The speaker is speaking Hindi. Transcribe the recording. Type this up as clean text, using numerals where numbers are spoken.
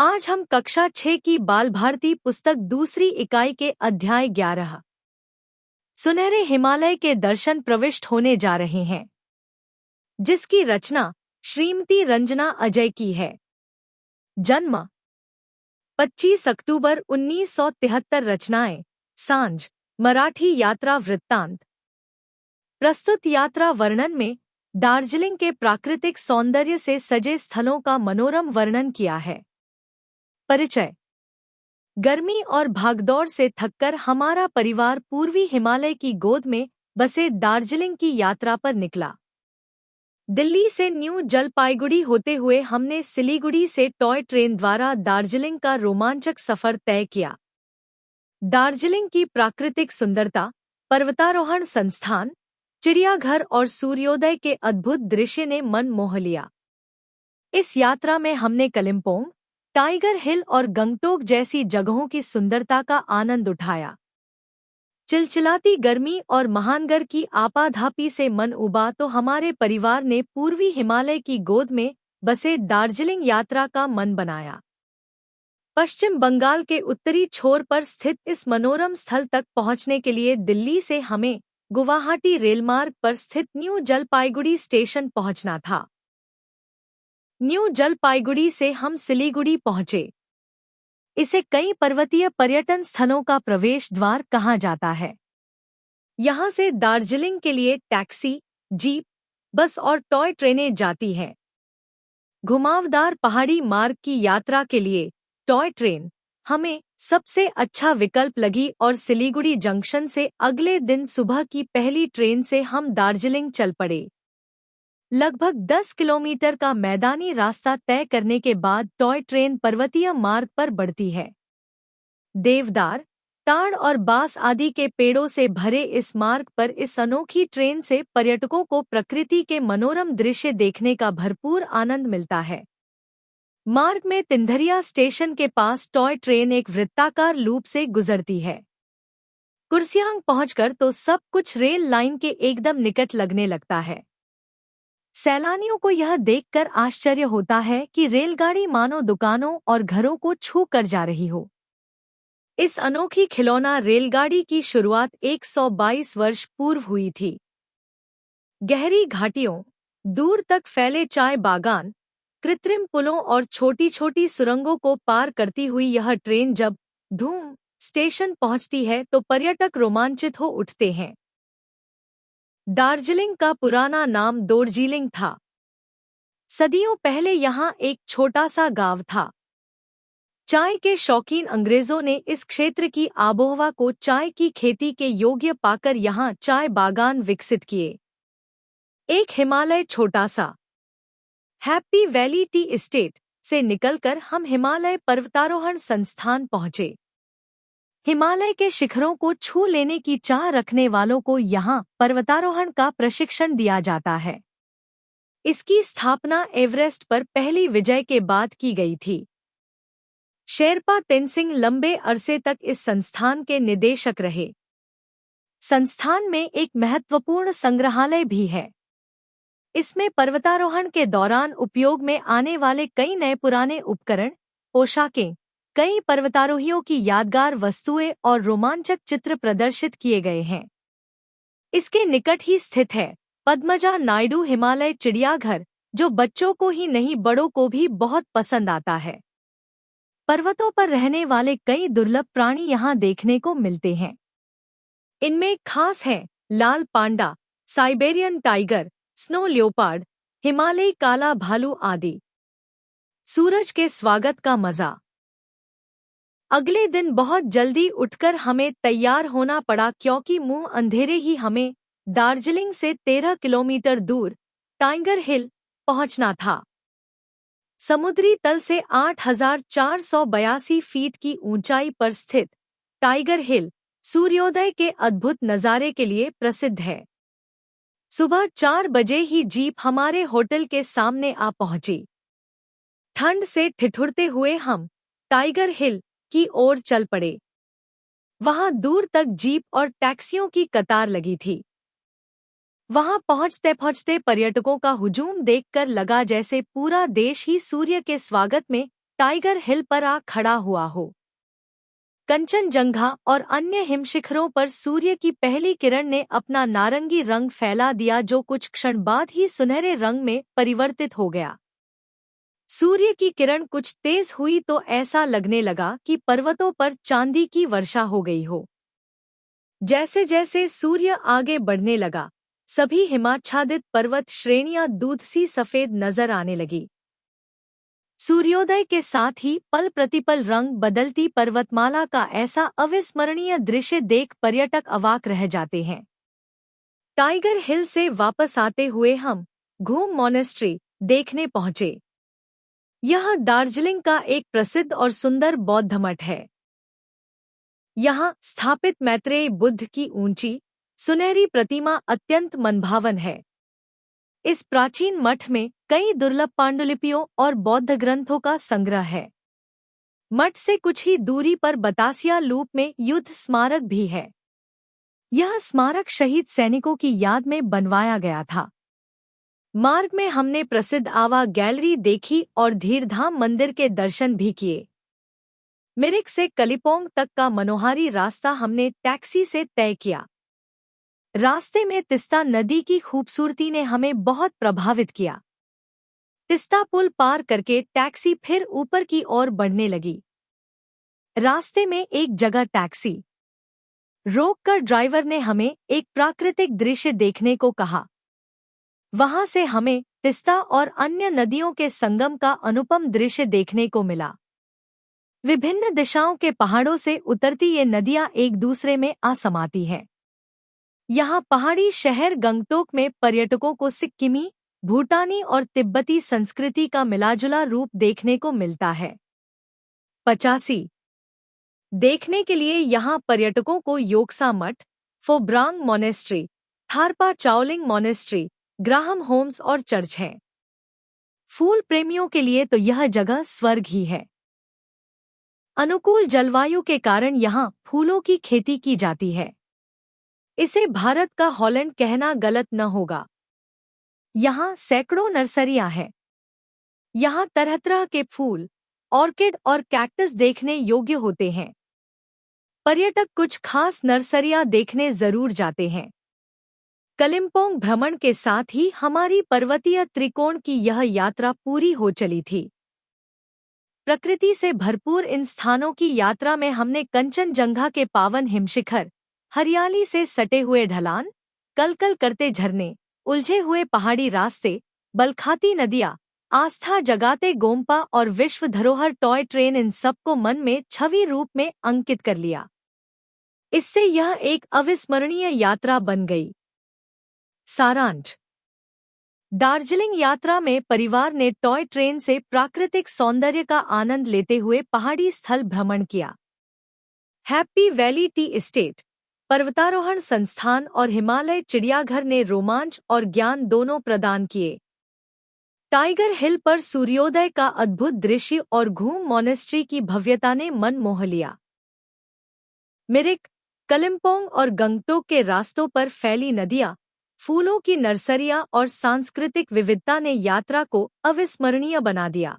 आज हम कक्षा 6 की बाल भारती पुस्तक दूसरी इकाई के अध्याय 11 सुनहरे हिमालय के दर्शन प्रविष्ट होने जा रहे हैं, जिसकी रचना श्रीमती रंजना अजय की है। जन्म 25 अक्टूबर 1973। रचनाएं सांझ मराठी यात्रा वृत्तांत। प्रस्तुत यात्रा वर्णन में दार्जिलिंग के प्राकृतिक सौंदर्य से सजे स्थलों का मनोरम वर्णन किया है। परिचय। गर्मी और भागदौड़ से थककर हमारा परिवार पूर्वी हिमालय की गोद में बसे दार्जिलिंग की यात्रा पर निकला। दिल्ली से न्यू जलपाईगुड़ी होते हुए हमने सिलीगुड़ी से टॉय ट्रेन द्वारा दार्जिलिंग का रोमांचक सफर तय किया। दार्जिलिंग की प्राकृतिक सुंदरता, पर्वतारोहण संस्थान, चिड़ियाघर और सूर्योदय के अद्भुत दृश्य ने मन मोह लिया। इस यात्रा में हमने कलिम्पोंग, टाइगर हिल और गंगटोक जैसी जगहों की सुंदरता का आनंद उठाया। चिलचिलाती गर्मी और महानगर की आपाधापी से मन उबा तो हमारे परिवार ने पूर्वी हिमालय की गोद में बसे दार्जिलिंग यात्रा का मन बनाया। पश्चिम बंगाल के उत्तरी छोर पर स्थित इस मनोरम स्थल तक पहुंचने के लिए दिल्ली से हमें गुवाहाटी रेलमार्ग पर स्थित न्यू जलपाईगुड़ी स्टेशन पहुंचना था। न्यू जलपाईगुड़ी से हम सिलीगुड़ी पहुंचे। इसे कई पर्वतीय पर्यटन स्थलों का प्रवेश द्वार कहा जाता है। यहां से दार्जिलिंग के लिए टैक्सी, जीप, बस और टॉय ट्रेनें जाती हैं। घुमावदार पहाड़ी मार्ग की यात्रा के लिए टॉय ट्रेन हमें सबसे अच्छा विकल्प लगी और सिलीगुड़ी जंक्शन से अगले दिन सुबह की पहली ट्रेन से हम दार्जिलिंग चल पड़े। लगभग 10 किलोमीटर का मैदानी रास्ता तय करने के बाद टॉय ट्रेन पर्वतीय मार्ग पर बढ़ती है। देवदार, ताड़ और बांस आदि के पेड़ों से भरे इस मार्ग पर इस अनोखी ट्रेन से पर्यटकों को प्रकृति के मनोरम दृश्य देखने का भरपूर आनंद मिलता है। मार्ग में तिंधरिया स्टेशन के पास टॉय ट्रेन एक वृत्ताकार लूप से गुजरती है। कुर्सियांग पहुंचकर तो सब कुछ रेल लाइन के एकदम निकट लगने लगता है। सैलानियों को यह देखकर आश्चर्य होता है कि रेलगाड़ी मानो दुकानों और घरों को छू कर जा रही हो। इस अनोखी खिलौना रेलगाड़ी की शुरुआत 122 वर्ष पूर्व हुई थी। गहरी घाटियों, दूर तक फैले चाय बागान, कृत्रिम पुलों और छोटी छोटी सुरंगों को पार करती हुई यह ट्रेन जब धूम स्टेशन पहुंचती है तो पर्यटक रोमांचित हो उठते हैं। दार्जिलिंग का पुराना नाम दोर्जिलिंग था। सदियों पहले यहाँ एक छोटा सा गांव था। चाय के शौकीन अंग्रेजों ने इस क्षेत्र की आबोहवा को चाय की खेती के योग्य पाकर यहाँ चाय बागान विकसित किए। एक हिमालय छोटा सा हैप्पी वैली टी एस्टेट से निकलकर हम हिमालय पर्वतारोहण संस्थान पहुँचे। हिमालय के शिखरों को छू लेने की चाह रखने वालों को यहाँ पर्वतारोहण का प्रशिक्षण दिया जाता है। इसकी स्थापना एवरेस्ट पर पहली विजय के बाद की गई थी। शेरपा तेनसिंग लंबे अरसे तक इस संस्थान के निदेशक रहे। संस्थान में एक महत्वपूर्ण संग्रहालय भी है। इसमें पर्वतारोहण के दौरान उपयोग में आने वाले कई नए पुराने उपकरण, पोशाकें, कई पर्वतारोहियों की यादगार वस्तुएं और रोमांचक चित्र प्रदर्शित किए गए हैं। इसके निकट ही स्थित है पद्मजा नायडू हिमालय चिड़ियाघर, जो बच्चों को ही नहीं बड़ों को भी बहुत पसंद आता है। पर्वतों पर रहने वाले कई दुर्लभ प्राणी यहाँ देखने को मिलते हैं। इनमें खास हैं लाल पांडा, साइबेरियन टाइगर, स्नो लियोपार्ड, हिमालयी काला भालू आदि। सूरज के स्वागत का मजा। अगले दिन बहुत जल्दी उठकर हमें तैयार होना पड़ा क्योंकि मुंह अंधेरे ही हमें दार्जिलिंग से 13 किलोमीटर दूर टाइगर हिल पहुंचना था। समुद्री तल से 8,482 फीट की ऊंचाई पर स्थित टाइगर हिल सूर्योदय के अद्भुत नज़ारे के लिए प्रसिद्ध है। सुबह 4 बजे ही जीप हमारे होटल के सामने आ पहुंची। ठंड से ठिठुरते हुए हम टाइगर हिल की ओर चल पड़े। वहां दूर तक जीप और टैक्सियों की कतार लगी थी। वहां पहुंचते पहुंचते पर्यटकों का हुजूम देखकर लगा जैसे पूरा देश ही सूर्य के स्वागत में टाइगर हिल पर आ खड़ा हुआ हो। कंचनजंगा और अन्य हिमशिखरों पर सूर्य की पहली किरण ने अपना नारंगी रंग फैला दिया, जो कुछ क्षण बाद ही सुनहरे रंग में परिवर्तित हो गया। सूर्य की किरण कुछ तेज हुई तो ऐसा लगने लगा कि पर्वतों पर चांदी की वर्षा हो गई हो। जैसे जैसे सूर्य आगे बढ़ने लगा, सभी हिमाच्छादित पर्वत श्रेणियां दूध सी सफेद नजर आने लगी। सूर्योदय के साथ ही पल प्रतिपल रंग बदलती पर्वतमाला का ऐसा अविस्मरणीय दृश्य देख पर्यटक अवाक रह जाते हैं। टाइगर हिल से वापस आते हुए हम घूम मॉनेस्ट्री देखने पहुंचे। यह दार्जिलिंग का एक प्रसिद्ध और सुंदर बौद्ध मठ है। यहाँ स्थापित मैत्रेय बुद्ध की ऊंची, सुनहरी प्रतिमा अत्यंत मनभावन है। इस प्राचीन मठ में कई दुर्लभ पांडुलिपियों और बौद्ध ग्रंथों का संग्रह है। मठ से कुछ ही दूरी पर बतासिया लूप में युद्ध स्मारक भी है। यह स्मारक शहीद सैनिकों की याद में बनवाया गया था। मार्ग में हमने प्रसिद्ध आवा गैलरी देखी और धीरधाम मंदिर के दर्शन भी किए। मिरिक से कलिम्पोंग तक का मनोहारी रास्ता हमने टैक्सी से तय किया। रास्ते में तिस्ता नदी की खूबसूरती ने हमें बहुत प्रभावित किया। तिस्ता पुल पार करके टैक्सी फिर ऊपर की ओर बढ़ने लगी। रास्ते में एक जगह टैक्सी रोककर ड्राइवर ने हमें एक प्राकृतिक दृश्य देखने को कहा। वहां से हमें तिस्ता और अन्य नदियों के संगम का अनुपम दृश्य देखने को मिला। विभिन्न दिशाओं के पहाड़ों से उतरती ये नदियां एक दूसरे में आ समाती हैं। यहाँ पहाड़ी शहर गंगटोक में पर्यटकों को सिक्किमी, भूटानी और तिब्बती संस्कृति का मिलाजुला रूप देखने को मिलता है। 85 देखने के लिए यहाँ पर्यटकों को योक्सा मठ, फोब्रांग मॉनेस्ट्री, थारपा चाओलिंग मॉनेस्ट्री, ग्राहम होम्स और चर्च हैं। फूल प्रेमियों के लिए तो यह जगह स्वर्ग ही है। अनुकूल जलवायु के कारण यहाँ फूलों की खेती की जाती है। इसे भारत का हॉलैंड कहना गलत न होगा। यहाँ सैकड़ों नर्सरियां हैं। यहाँ तरह तरह के फूल, ऑर्किड और कैक्टस देखने योग्य होते हैं। पर्यटक कुछ खास नर्सरियां देखने जरूर जाते हैं। कलिम्पोंग भ्रमण के साथ ही हमारी पर्वतीय त्रिकोण की यह यात्रा पूरी हो चली थी। प्रकृति से भरपूर इन स्थानों की यात्रा में हमने कंचनजंगा के पावन हिमशिखर, हरियाली से सटे हुए ढलान, कलकल करते झरने, उलझे हुए पहाड़ी रास्ते, बलखाती नदियाँ, आस्था जगाते गोम्पा और विश्व धरोहर टॉय ट्रेन, इन सबको मन में छवि रूप में अंकित कर लिया। इससे यह एक अविस्मरणीय यात्रा बन गई। सारांश: दार्जिलिंग यात्रा में परिवार ने टॉय ट्रेन से प्राकृतिक सौंदर्य का आनंद लेते हुए पहाड़ी स्थल भ्रमण किया। हैप्पी वैली टी एस्टेट, पर्वतारोहण संस्थान और हिमालय चिड़ियाघर ने रोमांच और ज्ञान दोनों प्रदान किए। टाइगर हिल पर सूर्योदय का अद्भुत दृश्य और घूम मॉनेस्ट्री की भव्यता ने मन मोह लिया। मिरिक, कलिम्पोंग और गंगटोक के रास्तों पर फैली नदियाँ, फूलों की नर्सरियां और सांस्कृतिक विविधता ने यात्रा को अविस्मरणीय बना दिया।